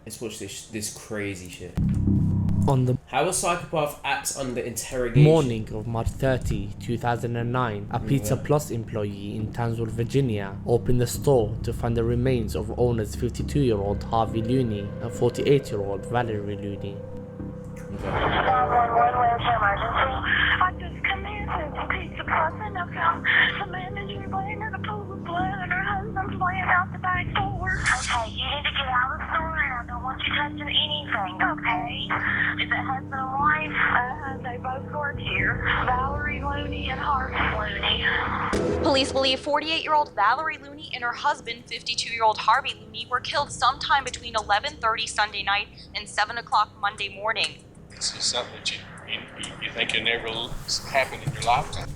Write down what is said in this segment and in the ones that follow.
Let's watch this crazy shit. On the How a psychopath acts under interrogation. morning of March 30, 2009, a Pizza Plus employee in Townsville, Virginia, opened the store to find the remains of owners 52-year-old Harvey Looney and 48-year-old Valerie Looney. Okay. 911, where's your emergency? I just come in to Pizza Plus and I found the manager laying in a pool of blood and her husband's laying out the back door. Okay, you need to get out of the store and I don't want you touching anything, okay? Is it husband and wife? They both work here. Valerie Looney and Harvey Looney. Police believe 48-year-old Valerie Looney and her husband, 52-year-old Harvey Looney, were killed sometime between 11:30 Sunday night and 7 o'clock Monday morning. This is something that you think will never happen in your lifetime.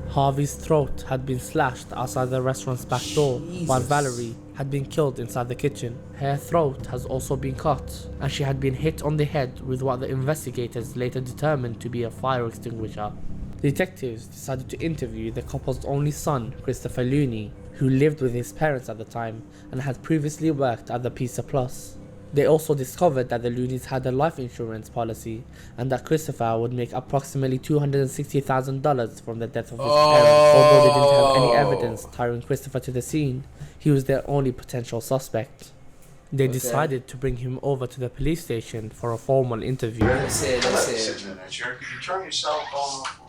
Harvey's throat had been slashed outside the restaurant's back door, while Valerie had been killed inside the kitchen. Her throat has also been cut, and she had been hit on the head with what the investigators later determined to be a fire extinguisher. Detectives decided to interview the couple's only son, Christopher Looney, who lived with his parents at the time and had previously worked at the Pizza Plus. They also discovered that the Looneys had a life insurance policy and that Christopher would make approximately $260,000 from the death of his parents. Although they didn't have any evidence tying Christopher to the scene, he was their only potential suspect. They decided to bring him over to the police station for a formal interview. Let's see. Sitting in that chair. Could you turn your cell phone off?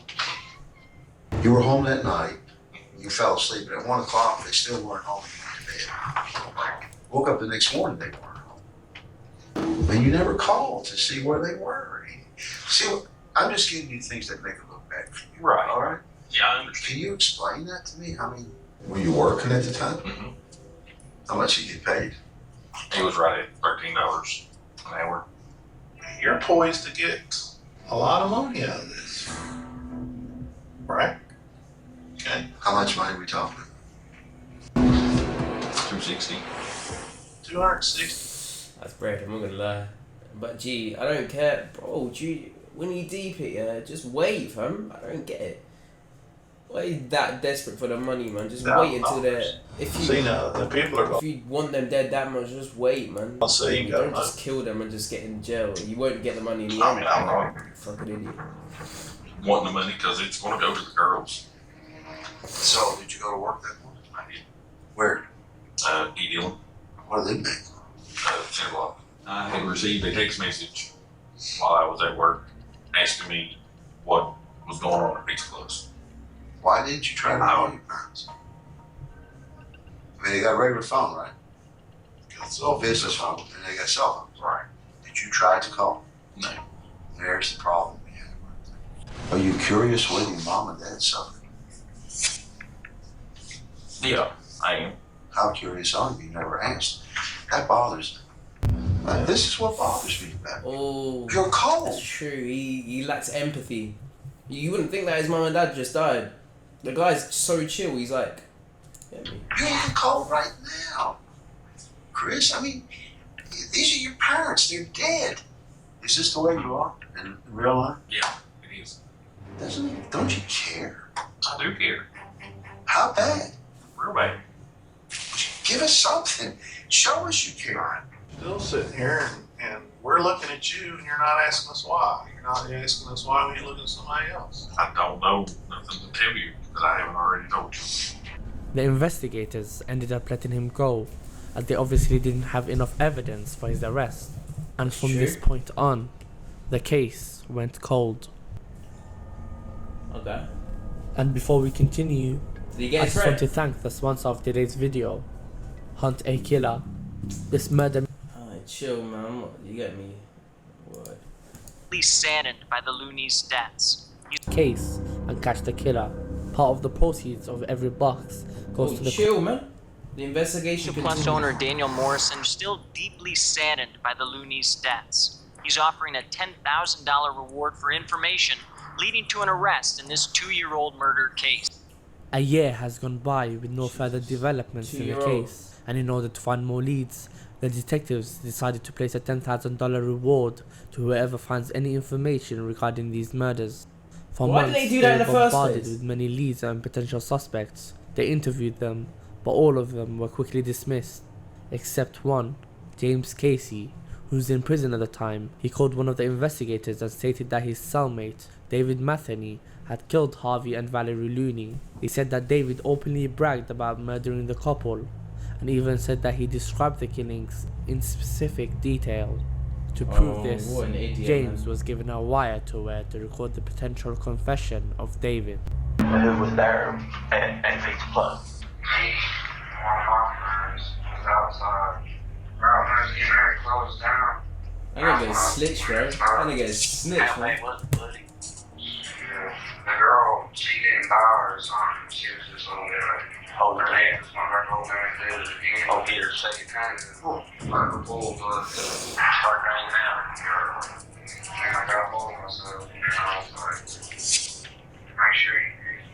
You were home that night. You fell asleep, and at 1 o'clock they still weren't home. You went to bed. Woke up the next morning, they weren't home. And you never called to see where they were. See, I'm just giving you things that make it look bad for you. Right. All right? Yeah, I understand. Can you explain that to me? I mean, were you working at the time? Mm-hmm. How much you get paid? He was right at $13 an hour. You're poised to get a lot of money out of this. Right? Okay. How much money are we talking? 260. 260. That's bread, I'm not gonna lie. But gee, I don't care, bro. Gee, when you deep it, yeah, just wait, fam. I don't get it. Why are you that desperate for the money, man? Just wait until they're. If you See, now, the people are if going, you want them dead that much, just wait, man. I'll say you got don't money. just kill them and just get in jail. You won't get the money in the I end. mean, I'm not Fucking idiot. wanting the money because it's going to go to the girls. So, did you go to work that morning? I did. Where? E-dealing. What do they make? 10 o'clock. I had received a text message while I was at work asking me what was going on at Pizza Plus. Why didn't you try to call your parents? I mean, they got a regular phone, right? so Business phone, and they got cell phones. Right. Did you try to call? No. There's the problem we have right there. Are you curious whether your mom and dad suffered? Yeah, I am. How curious are you? You never asked. That bothers me. This is what bothers me about it. Oh, You're cold. that's true. He lacks empathy. You wouldn't think that his mum and dad just died. The guy's so chill. He's like, get me. You're even cold right now. Chris, I mean, these are your parents. They're dead. Is this the way you are in real life? Yeah, it is. Don't you care? I do care. How bad? Real bad. Give us something. Show us you care. still sitting here and we're looking at you and you're not asking us why. You're not asking us why we ain't looking at somebody else. I don't know nothing to tell you that I haven't already told you. The investigators ended up letting him go, as they obviously didn't have enough evidence for his arrest. And from this point on, the case went cold. Okay. And before we continue, Did he I get his just want to friend? thank the sponsor of today's video, Hunt a Killer. This murder Alright, chill, man. You get me? What? Saddened by the Looney's deaths. case and catch the killer. Part of the proceeds of every box goes to the chill, man. The investigation Plus continues. owner Daniel Morrison still deeply saddened by the Looney's deaths. He's offering a $10,000 reward for information leading to an arrest in this 2-year-old murder case. A year has gone by with no further developments in the case, and in order to find more leads, the detectives decided to place a $10,000 reward to whoever finds any information regarding these murders. For Why months, did they do that in were the first bombarded place? with many leads and potential suspects. They interviewed them, but all of them were quickly dismissed, except one, James Casey, who was in prison at the time, he called one of the investigators and stated that his cellmate, David Matheny, had killed Harvey and Valerie Looney. He said that David openly bragged about murdering the couple, and even said that he described the killings in specific detail. To prove this, what an idiot, James man. was given a wire to wear to record the potential confession of David. Who was there at Pizza Plus? Me, one of my friends, was outside. Right when it was getting ready to close down. That nigga is snitch, bro. That nigga is snitch, How man. late was it, buddy? Yeah, the girl, she didn't buy her or something. She was just on there. Holding Her her hand hand. was on her holding her head again. Oh, get her sick. She kind of like a bull, but Start draining out. and I got hold of myself. And I was like, make sure you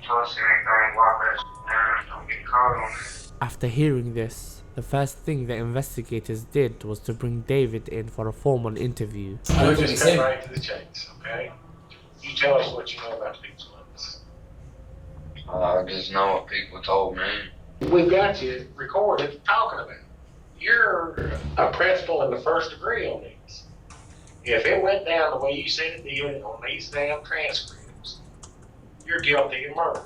plus anything, wipe that down, don't get caught on it. After hearing this, the first thing the investigators did was to bring David in for a formal interview. I don't We'll think just it's cut him. right to the chase, okay? You tell us what you know about Pizza Plus. I just know what people told me. We've got you recorded talking about it. You're a principal in the first degree on these. If it went down the way you said it did on these damn transcripts, you're guilty of murder.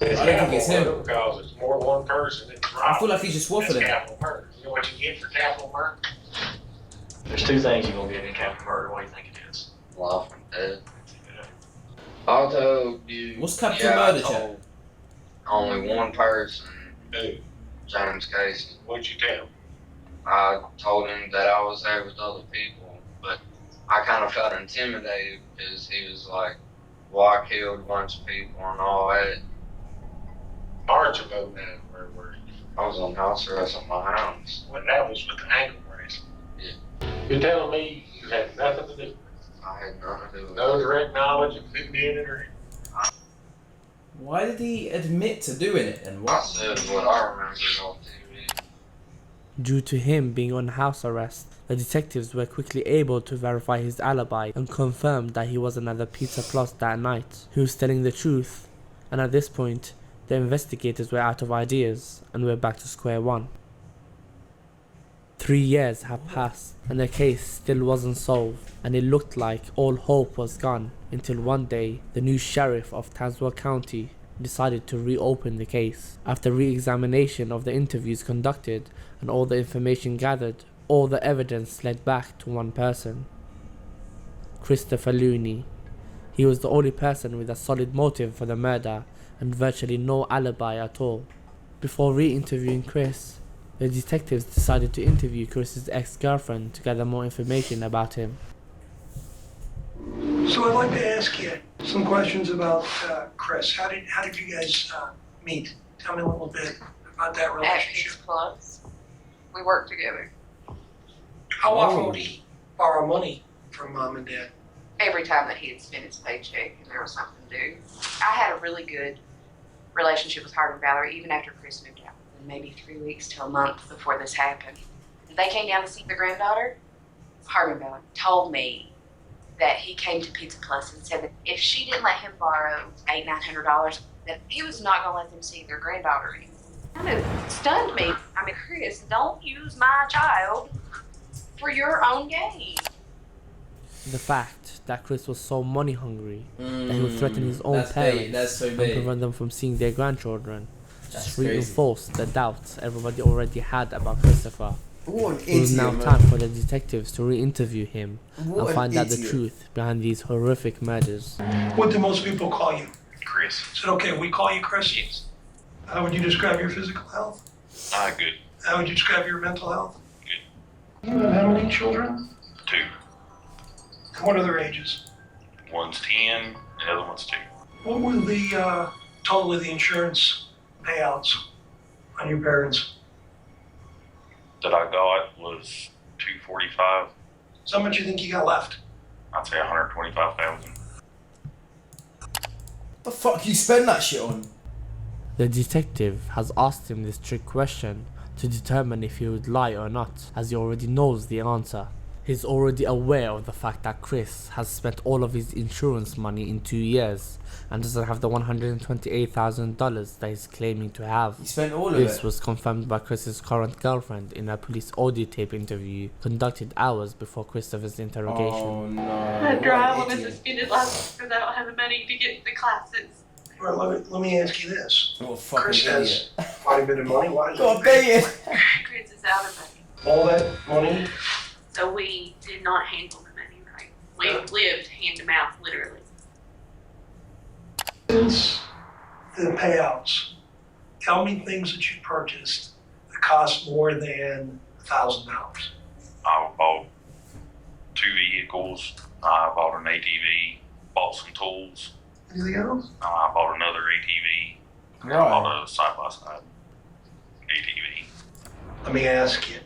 It's I don't think it's him. capital murder because it's more than one person that's I feel like he's just That's waffling. capital murder. You know what you get for capital murder? There's two things you're gonna get in capital murder. What do you think it is? Life and death. I told you. What's capital I murder, told chat? Only one person, Who? James Casey. What'd you tell him? I told him that I was there with other people, but I kind of felt intimidated because he was like, well, I killed a bunch of people and all that. Aren't you voting down where were you? I was on house arrest at my house. When that was with the ankle bracelet. Yeah. You're telling me you had nothing to do with it? I had nothing to do with No it. direct knowledge of who did it or Why did he admit to doing it and I what? said what I remember on TV. Due to him being on house arrest, the detectives were quickly able to verify his alibi and confirmed that he wasn't at the Pizza Plus that night. He was telling the truth, and at this point, the investigators were out of ideas and were back to square one. 3 years have passed and the case still wasn't solved, and it looked like all hope was gone until one day the new sheriff of Tazewell County decided to reopen the case. After re-examination of the interviews conducted and all the information gathered, all the evidence led back to one person: Christopher Looney. He was the only person with a solid motive for the murder and virtually no alibi at all. Before re-interviewing Chris, the detectives decided to interview Chris's ex-girlfriend to gather more information about him. So I'd like to ask you some questions about Chris. How did you guys meet? Tell me a little bit about that At relationship. Pizza Plus. We work together. How often would he borrow money from mom and dad? Every time that he had spent his paycheck and there was something due. I had a really good relationship with Harvey and Valerie even after Chris moved out. Maybe 3 weeks to a month before this happened. They came down to see their granddaughter. Harvey and Valerie told me that he came to Pizza Plus and said that if she didn't let him borrow $800-900, that he was not going to let them see their granddaughter anymore. Kind of stunned me. I mean, Chris, don't use my child for your own gain. The fact that Chris was so money hungry that he would threaten his own That's parents big, that's so and big. prevent them from seeing their grandchildren That's just crazy. reinforced the doubts everybody already had about Christopher. What an It was idiot, now man. time for the detectives to re-interview him What and an find out the idiot. truth behind these horrific murders. What do most people call you? Chris. Is it okay we call you Chris? Yes. How would you describe your physical health? Good. How would you describe your mental health? Good. You have how many children? 2. And what are their ages? One's 10, and the other one's 2. What were the total of the insurance payouts on your parents? That I got was $245. So how much do you think you got left? I'd say $125,000. The fuck you spend that shit on? The detective has asked him this trick question to determine if he would lie or not, as he already knows the answer. He's already aware of the fact that Chris has spent all of his insurance money in 2 years and doesn't have the $128,000 that he's claiming to have. He spent all of it. This was confirmed by Chris's current girlfriend in a police audio tape interview conducted hours before Christopher's interrogation. Oh no. I drive on a suspended license because I don't have the money to get the classes. Well, let me ask you this. What a fucking Chris idiot. has quite a bit of money. Why does God dang it. Chris is out of money. all that money? So we did not handle the money right. We lived hand to mouth, literally. Since the payouts, tell me things that you purchased that cost more than $1,000. I bought 2 vehicles. I bought an ATV, bought some tools. Anything else? I bought another ATV. I Right. bought a side-by-side ATV. Let me ask you,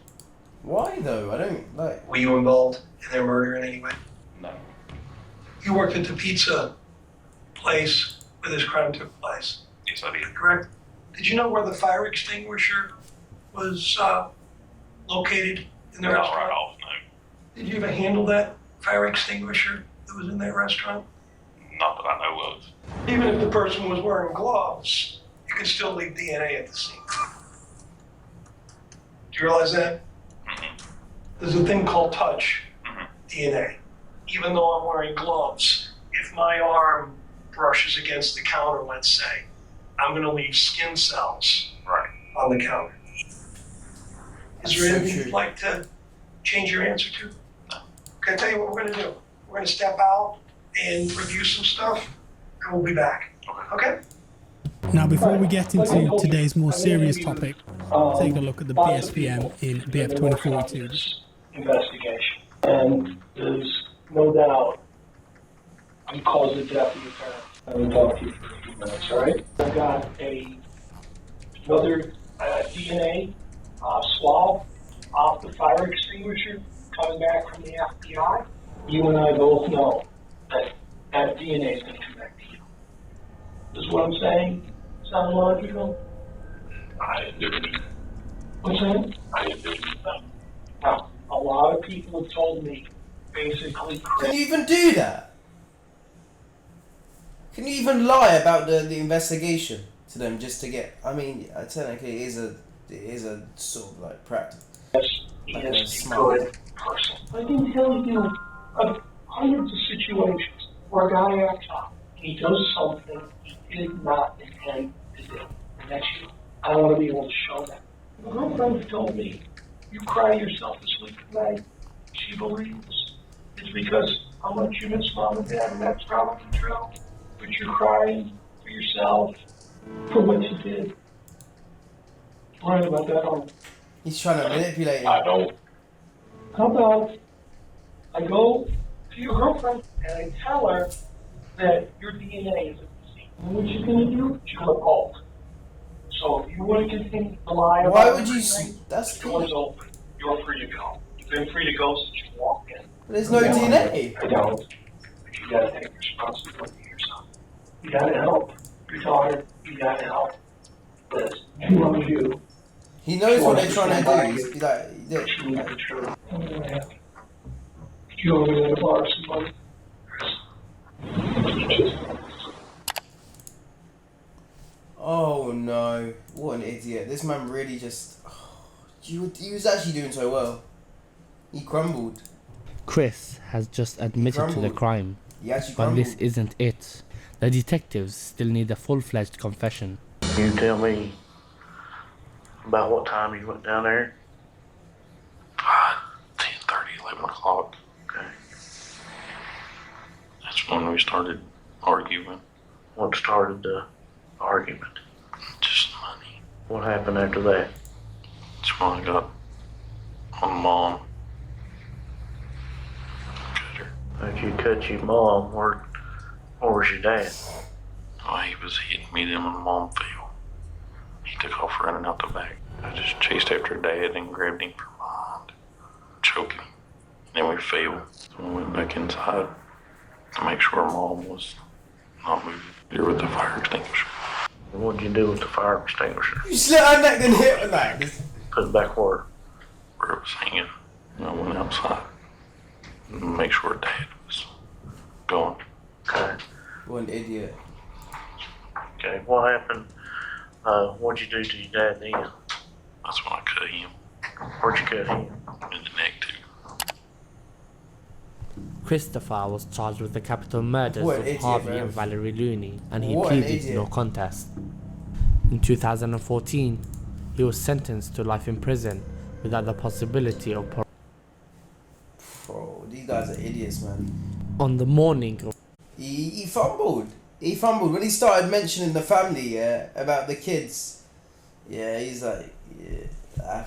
Why though? I don't like. were you involved in their murder in any way? No. You worked at the pizza place where this crime took place, Yes, I did. correct? Did you know where the fire extinguisher was located in the Not restaurant? right off, no. Did you ever handle that fire extinguisher that was in that restaurant? Not that I know of. Even if the person was wearing gloves, you could still leave DNA at the scene. Do you realize that? Mm-hmm. There's a thing called touch Mhm. DNA. Even though I'm wearing gloves, if my arm brushes against the counter, let's say, I'm going to leave skin cells Right. on the counter. Is there So anything true. you'd like to change your answer to? No. Okay, I'll tell you what we're going to do. We're going to step out and review some stuff, and we'll be back. Okay? Now, before we get into today's more serious topic, take a look at the BSPM in BF 2042. Investigation. And there's no doubt I'm cause of death of your parents. Let me talk to you for a few minutes, all right? I've got another DNA swab off the fire extinguisher coming back from the FBI. You and I both know that DNA is going to come back to you. Is what I'm saying sound logical? I do. What's that? I do. Now, a lot of people have told me basically. Can you even do that? Can you even lie about the investigation to them just to get? I mean, technically, it is a sort of like practice. Like a smart. Good person. I can tell you of hundreds of situations where a guy acts up. He does something he did not intend to do. And that's you. I want to be able to show that. My girlfriend told me, you cry yourself to sleep at night. She believes it's because how much you miss mom and dad, and that's probably true. But you're crying for yourself for what you did. Right about that home. He's trying to manipulate him. I don't. How about I go to your girlfriend and I tell her that your DNA is at the scene. And what she's going to do? She's going to call. So if you want to continue to lie about Why would you? everything, That's the door's open. You're free to go. You've been free to go since you walked in. There's no DNA. I don't. But you got to take responsibility for yourself. You got to help your daughter. You got to help. Liz, you know you. He knows what they're trying to do. He's like, yeah. You know the truth. You over there to borrow some money? Oh no! What an idiot! This man really just. He was actually doing so well. He crumbled. Chris has just admitted to the crumbled. crime, He actually but crumbled. this isn't it. The detectives still need a full-fledged confession. Can you tell me about what time you went down there? 10:30, 11 o'clock. Okay. That's when we started arguing. What started the argument? Just money. What happened after that? That's when I got on mom. Cut her. After you cut your mom, where was your dad? Oh, he was hitting me then when mom fell. He took off running out the back. I just chased after dad and grabbed him from behind, choked him. Then we fell. So we went back inside to make sure mom was not moving. There with the fire extinguisher. What'd you do with the fire extinguisher? You slit her neck and hit her like this. Put it back where? Where it was hanging. And I went outside. make sure Dad was gone. Okay. What an idiot. Okay. What happened? What'd you do to your dad then? That's when I cut him Where'd you cut him? in the neck too. Christopher was charged with the capital murders What an of idiot, Harvey man. and Valerie Looney, and he What an pleaded idiot. no contest. In 2014, he was sentenced to life in prison without the possibility of parole. Bro, these guys are idiots, man. On the morning of He fumbled. He fumbled when he started mentioning the family, yeah, about the kids. Yeah, he's like, yeah,